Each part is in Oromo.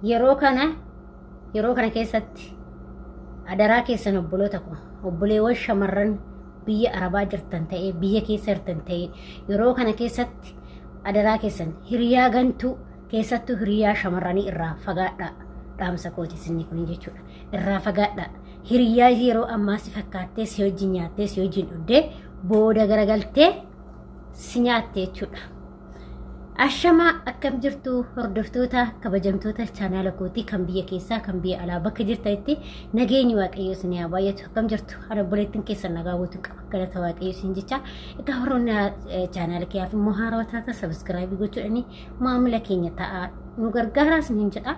yeroo kana keessatti adaraa keessan obboloota ko obboleewwan shamarran biyya arabaa jirtan ta'ee biyya keessa jirtan ta'ee yeroo kana keessatti adaraa keessan hiriyaa gantuu keessattuu hiriyaa shamarranii irraa fagaadhaa dhaamsa kooti sinni kun jechuudha irraa fagaadhaa hiriyaa yeroo ammaa si fakkaattee si wajjin nyaattee si wajjin dhuddee booda garagaltee si nyaatte jechuudha. Ashama akkam jirtu hordoftoota kabajamtoota chaanaala kootii kan biyya keessaa kan biyya alaa bakka jirtanitti nageenyi waaqayyo isin haa baay'atu akkam jirtu ana obboleettiin keessan nagaa guutuu qaba galata waaqayyo isin jecha egaa hordofni chaanaala kiyyaaf immoo haarawwataata sabskiraayib gochuudhaani maamila keenya ta'a nu gargaara isin jedha.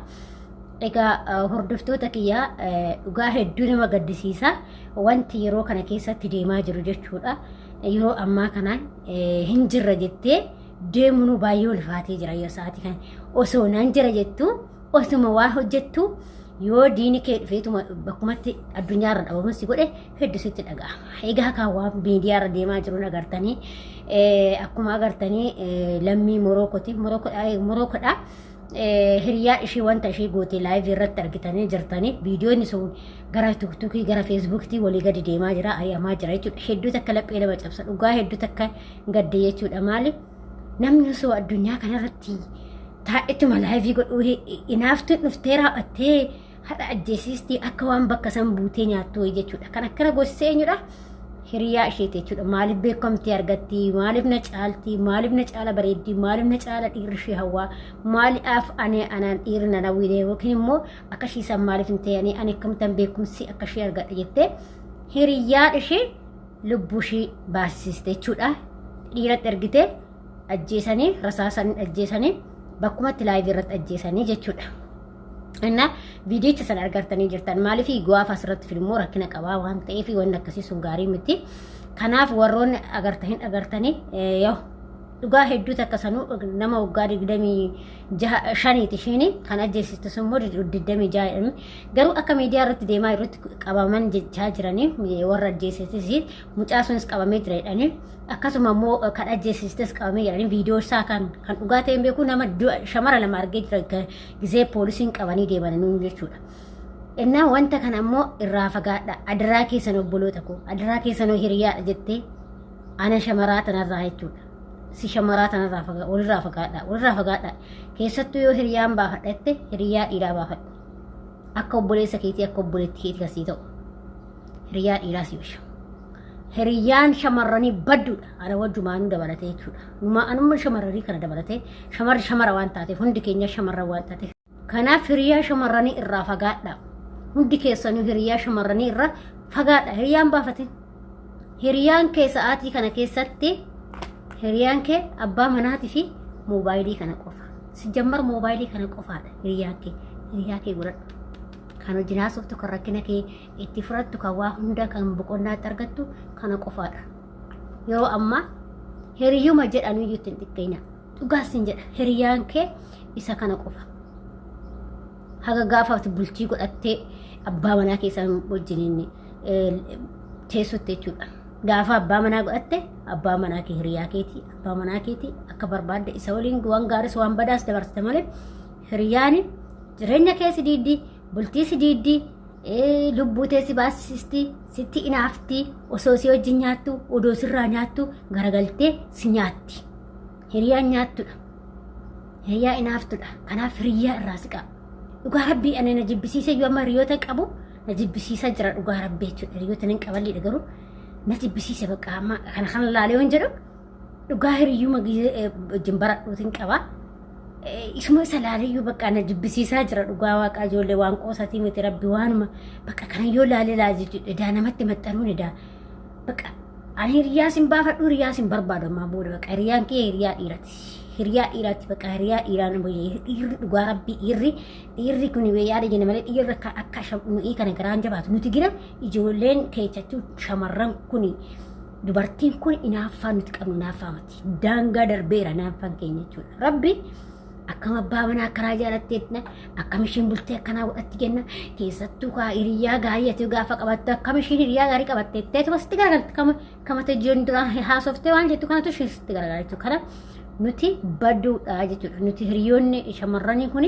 Egaa hordoftoota kiyyaa dhugaa hedduu nama gaddisiisa wanti yeroo kana keessatti deemaa jiru jechuudha. Yeroo ammaa kana hin jirra jettee deemunu baay'ee ulfaatee jira yoo sa'aatii kana osoo naan jira jettu osuma waa hojjettu yoo diini kee dhufeetuma bakkumatti addunyaarra dhabamu si godhe hedduu sitti dhaga'ama. Egaa kan waa miidiyaarra deemaa jiruun agartanii akkuma agartanii lammii Morookoodha. Hiriyaa ishee wanta ishee goote laayivii irratti argitanii jirtanii viidiyoon sun gara tiktookii gara feesbuukii walii gadi deemaa jira ari'amaa jira jechuudha. Hedduu takka laphee nama cabsa dhugaa hedduu takka gadde jechuudha. Maali namni osoo addunyaa kanarratti taa'ettuma laayivii godhuu inaaftu dhuftee raawwattee haadha ajjeesistii akka waan bakka san buutee nyaattu jechuudha. Kan akkana goosisee eenyudha? Hiriyaa isheeti jechuudha. Maaliif beekamtii argatti? Maaliif na caalti? Maaliif na caala bareeddi? Maaliif na caala dhiirri ishee hawaa? Maaliif anaan dhiirri na nawwidee yookiin immoo akka ishiisan maaliif hin ta'anii ani akkamittan beekumsi akka ishee argadha jettee hiriyaa ishee lubbuu ishee baasiste jechuudha. Dhiiratti ergitee ajjeesanii rasaasanii ajjeesanii bakkumatti laayivii irratti ajjeesanii jechuudha. Inna viidiyocha sana argartanii jirtan maaliif gaafa asirratti filmoo rakkina qabaa waan ta'eef waan akkasii sun gaarii miti. Kanaaf warroonni agartanii yoo dhugaa hedduu takka sanuu nama waggaa 25 isheen kan ajjeesiste sun immoo 26 garuu akka miidiyaa irratti deemaa irratti qabaman jechaa jiranii warra ajjeesistis mucaa sunis qabamee jira jedhanii akkasuma immoo kan ajjeesistes qabamee jiranii viidiyoo isaa kan dhugaa ta'een beeku nama shamara lama argee jira gizee poolisiin qabanii deemananii jechuudha. Innaa wanta kana immoo irraa fagaadha adaraa keessan obboloota koo adaraa keessan hiriyaadha jettee ana shamaraa tanarraa jechuudha. Si shamaraa tanarraa walirraa fagaadha keessattuu yoo hiriyaan baafadhatte hiriyaa dhiiraa baafadhu akka obboleessa keetii akka obboleetti keetii kasii ta'u hiriyaa dhiiraa si bisha hiriyaan shamarranii badduudha ana wajjumaanuu dabalatee jechuudha. Anuma shamarranii kana dabalatee shamara waan taateef hundi keenya shamarra waan taateef kanaaf hiriyaa shamarranii irraa fagaadha hundi keessanuu hiriyaa shamarranii irraa fagaadha. Hiriyaan baafatin hiriyaan kee sa'aatii kana keessatti hiriyaan kee abbaa manaatii fi moobaayilii kana qofa. Si jammar moobaayilii kana qofaadha hiriyaa kee godhadhu. Kan wajjin haasoftu kan rakkina kee itti furattu kan waa hunda kan boqonnaatti argattu kana qofaadha. Yeroo ammaa hiriyyuma jedhanii iyyuu hin xiqqeenya. Dhugaas hin jedha hiriyaan kee isa kana qofa. Haga gaafaatti bultii godhattee abbaa manaa keessan wajjin teessutti jechuudha. Gaafa abbaa manaa godhatte abbaa manaa kee hiriyaa keetii abbaa manaa keetii akka barbaadde isa waliin waan gaaris waan badaas dabarsite malee hiriyaan jireenya keessa diiddii bultii si diiddii lubbuu teessi baasistii sitti inaaftii osoo si wajjin nyaattu odoo sirraa nyaattu garagaltee si nyaatti. Hiriyaan nyaattudha hiriyaa inaaftudha. Kanaaf hiriyaa irraa siqaa. Dhugaa rabbii ani na jibbisiise yoo amma hiriyoota qabu na jibbisiisa jira dhugaa rabbii jechuudha. Hiriyoota nan qaballeedha garuu na jibbisiise bakka amma kana laalee waan jedhu dhugaa hiriyyuma wajjin baradhuutiin qaba. Isuma isa laalee bakka na jibbisiisaa jira dhugaa waaqaa ijoollee waan qoosatii miti rabbi waanuma bakka kana yoo laalee jechuudha. Edaa namatti maxxanuun edaa bakka ani hiriyaa sin baafadhu hiriyaa sin barbaadu ammaa booda bakka hiriyaan kee hiriyaa dhiiraati bakka hiriyaa dhiiraan dhiirri dhugaa rabbii dhiirri kun yaada jenna malee dhiirri akka nuyi kana garaan jabaatu nuti gira ijoolleen keessattuu shamarran kun dubartiin kun inaaffaa nuti qabnu inaaffaa miti daangaa darbeera inaaffaan keenya jechuudha. Rabbi akkam abbaa manaa karaa jaalatteetna akkam ishiin bultee akkanaa godhatti jenna keessattuu hiriyaa gaarii ati gaafa qabattu akkam ishiin hiriyaa gaarii qabatteettee tubasitti garagalti kamata ijoon dura haasoftee waan jettu kanatu ishiin sitti garagaraa jechuudha. Kana nuti badduudha jechuudha. Nuti hiriyoonni shamarranii kun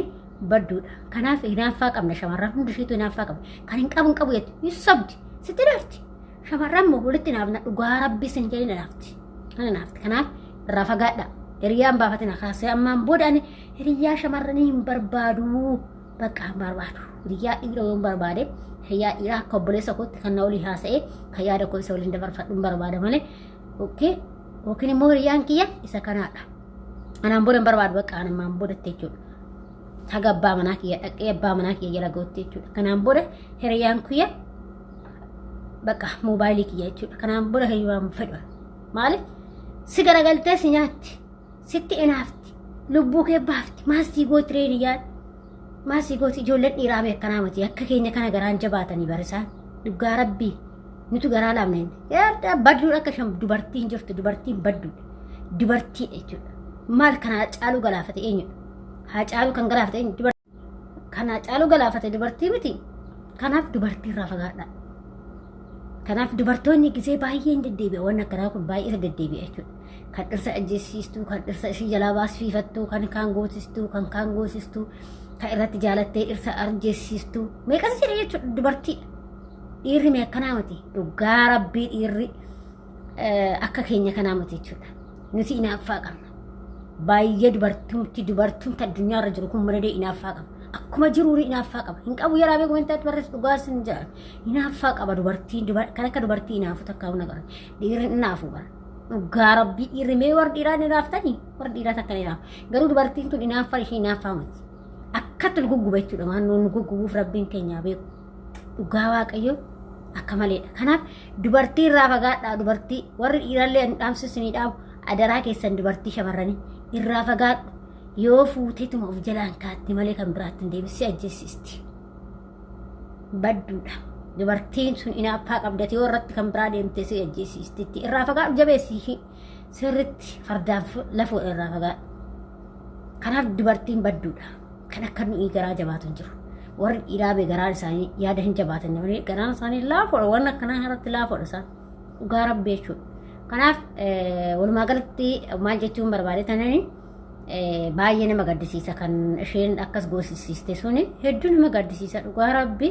badduudha. Kanaaf hinaaffaa qabna shamarran hundi isheetu hinaaffaa qabna. Kan hin qabu jettu yusabdi sitti naafti. Shamarran moo walitti naafna dhugaa rabbi sin jedhina naafti. Kana naafti. Kanaaf irraa fagaadha. Hiriyaan baafatina kaasee ammaan booda ani hiriyaa shamarranii hin barbaadu. Bakka hin barbaadu. Hiriyaa dhiira yoo hin barbaade hiriyaa dhiiraa akka obboleessa kootti kan na olii haasa'ee kan yaada koo isa waliin dabarfadhu hin barbaada malee. Ookee yookiin immoo hiriyaan kiyya isa kanaadha. Anaan booda hin barbaadu bakka anaan boodatti jechuudha. Taga abbaa manaa kiyya dhaqee abbaa manaa kiyya jala gootti jechuudha. Kanaan booda hiriyaan kiyya bakka moobaayilii kiyya jechuudha. Kanaan booda hiriyaan fedhu. Maaliif si garagaltee si nyaatti sitti inaafti lubbuu kee baafti maasii gooti reeriyaan maasii gooti ijoolleen dhiiraa beekanaa miti akka keenya kana garaan jabaatanii barisaan dhugaa rabbii nuti garaa laafneen yaada badduudha akka dubartiin jirtu dubartiin badduudha dubartii jechuudha. Maal kana caaluu galaafate eenyudha? Haa caaluu kan galaafate eenyu? Kana caaluu galaafate dubartii miti. Kanaaf dubartii irraa fagaadha. Kanaaf dubartoonni gisee baay'ee hin deddeebi'a waan akkanaa kun baay'ee deddeebi'a jechuudha. Kan dhirsa ajjeesiistuu, kan dhirsa ishii jalaa baasfiifattuu, kan kaan goosistuu, kan kaan goosistuu, kan irratti jaalattee dhirsa ajjeesiistuu. Meeqas jedhe jechuudha dubartiidha. Dhiirri mee akkanaa miti. Dhugaa rabbii dhiirri akka keenya kanaa miti jechuudha. Nuti inaaffaa qabna. Baay'ee dubartumti addunyaarra jiru kun madadee inaaffaa qaba. Akkuma jiruuri inaaffaa qaba. Hin qabu yaraa beeku wanti barreessu dhugaas hin jedhan. Inaaffaa qaba dubartiin kan akka dubartii inaafu takka humna qaba. Dhiirri inaafu bara. Dhugaa rabbii dhiirri mee warra dhiiraa inaaftanii warra dhiiraa takka inaafu. Garuu dubartiin tun inaaffaa ishee inaaffaa miti. Akkatti gugguba jechuudha waan nuun guggubuuf rabbiin keenyaa beeku. Dhugaa waaqayyo akka maleedha. Kanaaf dubartii irraa fagaadhaa dubartii warri dhiirallee hin dhaamsisanii dhaabu adaraa keessan dubartii shamarranii irraa fagaadhu. Yoo fuuteetuma of jalaan kaatti malee kan biraatti hin deebisee ajjeesisti. Badduudha. Dubartiin sun inaaffaa qabdate yoo irratti kan biraa deemtee si ajjeesisti. Irraa fagaadhu jabeessii sirritti fardaaf lafoo irraa fagaadhu. Kanaaf dubartiin badduudha. Kan akka nuyi garaa jabaatu hin jiru. Warri dhiiraa bee garaan isaanii yaada hin jabaatan malee garaan isaanii laafoodha. Waan akkanaa irratti laafoodha isaan. Dhugaa rabbii jechuudha. Kanaaf walumaa galatti maal jechuun barbaade tananii baay'ee nama gaddisiisa kan isheen akkas goosisiiste suni hedduu nama gaddisiisa dhugaa rabbii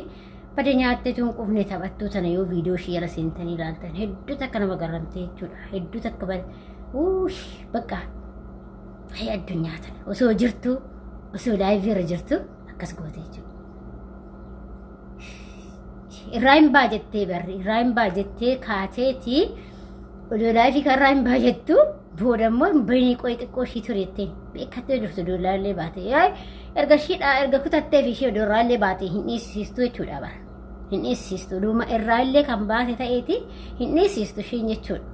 bada nyaattee tuun qufne taphattuu tana yoo viidiyoo ishee jala seentanii ilaaltan hedduu takka nama garramte jechuudha hedduu takka bakka hay addunyaa tana osoo jirtu osoo laayivii irra jirtu akkas goote jechuudha. Irraa hin baajettee barri irraa hin baajettee kaateetii odoo laayivii karraa hin baajettu boodammoo banii qoy xiqqoo ishii tureetteen beekattee jirtu doolaallee baate erga shiidhaa erga kutattee fi ishee doolaallee baate hin dhiyeessistu jechuudha bara hin dhiyeessistu duuma irraallee kan baate ta'eeti hin dhiyeessistu isheen jechuudha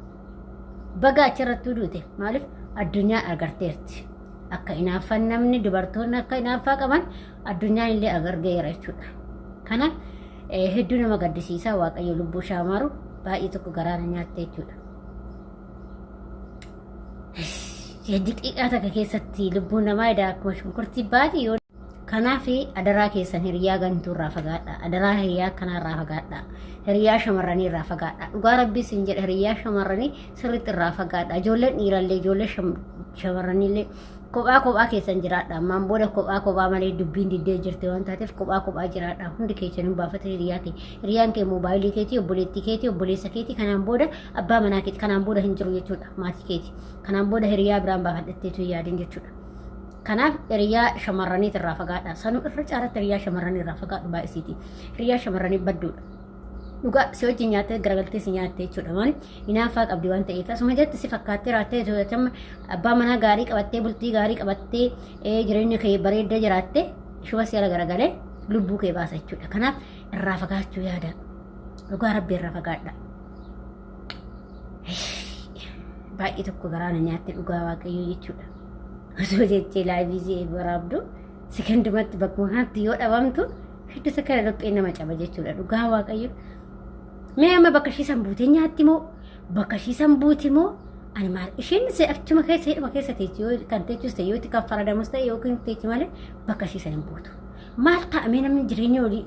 baga achirrattuu duute maaliif addunyaan agarteerti akka inaaffan namni dubartoonni akka inaaffaa qaban addunyaan illee agargeera jechuudha. Kanaaf hedduu nama gaddisiisaa waaqayyo lubbuu shaamaru baay'ee tokko garaana nyaatte jechuudha. Diqiiqaa takka keessatti lubbuun namaa edaa akkuma shunkurtii baati yoo kanaaf adaraa keessan hiriyaa gantuu irraa fagaadha. Adaraa hiriyaa kanarraa fagaadha. Hiriyaa shamarranii irraa fagaadha. Dhugaa rabbiis hin jedha hiriyaa shamarranii sirriitti irraa fagaadha. Ijoolleen dhiirallee ijoollee shamarraniillee kophaa keessan jiraadha. Ammaan booda kophaa malee dubbiin diddee jirti waan taateef kophaa jiraadha. Hundi keessan hin baafate hiriyaa kee. Hiriyaan kee moobaayilii keetii, obboleettii keetii, obboleessa keetii kanaan booda abbaa manaa keetii kanaan booda hin jiru jechuudha. Maatii keetii. Kanaan booda hiriyaa biraan baafadhatteetu yaadin jechuudha. Kanaaf hiriyaa shamarranii irraa fagaadha. Sanuu irra caalatti hiriyaa shamarranii irraa fagaadhu baay'isiiti. Hiriyaa shamarranii badduudha. Dhugaa si wajjin nyaattee garagaltee si nyaattee jechuudha. Maali inaaffaa qabdi waan ta'eef asuma jetti si fakkaattee raattee to'atama abbaa manaa gaarii qabattee bultii gaarii qabattee jireenya kee bareedda jiraattee shuba si ala garagalee lubbuu kee baasa jechuudha. Kanaaf irraa fagaachuu yaada. Dhugaa rabbii irraa fagaadha. Baay'ee tokko garaana nyaatte dhugaa waaqayyoo jechuudha. Osoo jettee laayivii waraabdu sekondumatti bakkuma kanatti yoo dhabamtu hedduu takka laphee nama caba jechuudha. Dhugaa waaqayyoo. Mee amma bakka ishii sanbuutee nyaatti moo bakka ishii sanbuuti moo ani maal isheen achuma keessa hidhuma keessa teechi yoo kan teechus ta'e yoo itti kan faradamus ta'e yookiin teechi malee bakka ishii san hin buutu. Maal ta'amee namni jireenya olii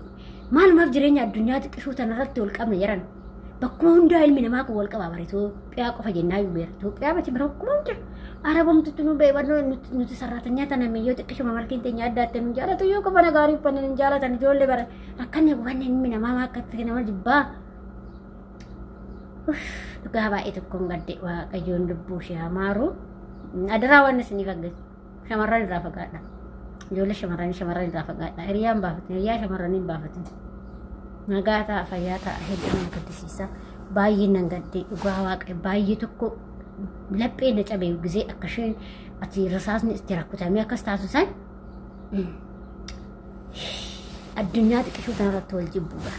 maalumaaf jireenya addunyaa xiqqishuu tanarratti wal qabne jiran bakkuma hundaa ilmi namaa kun wal qabaa bara Itoophiyaa qofa jennaa yoo beera Itoophiyaa miti bira bakkuma hundaa Arabam tutunu beebano nuti sarratanya tanam yo tikishu mamalkin tenya adatte nu jala to yo ko bana gari panen jala tan jolle bara akkanne bukanne mina mama akkatte nama jibba duga ba itu ko ngadde wa kajon debbu shi amaru adara wanne sini fagge shamarran ra fagada jolle shamarran ra fagada riyam ba ya shamarranin ba fatin nagata fayata heddan kadisisa bayin ngadde duga wa bayi tokko لبي نتابع جزء أكشين أتي رصاصني استراكو تامي أكستاسو سان الدنيا تكشوف أنا رتول جبوبة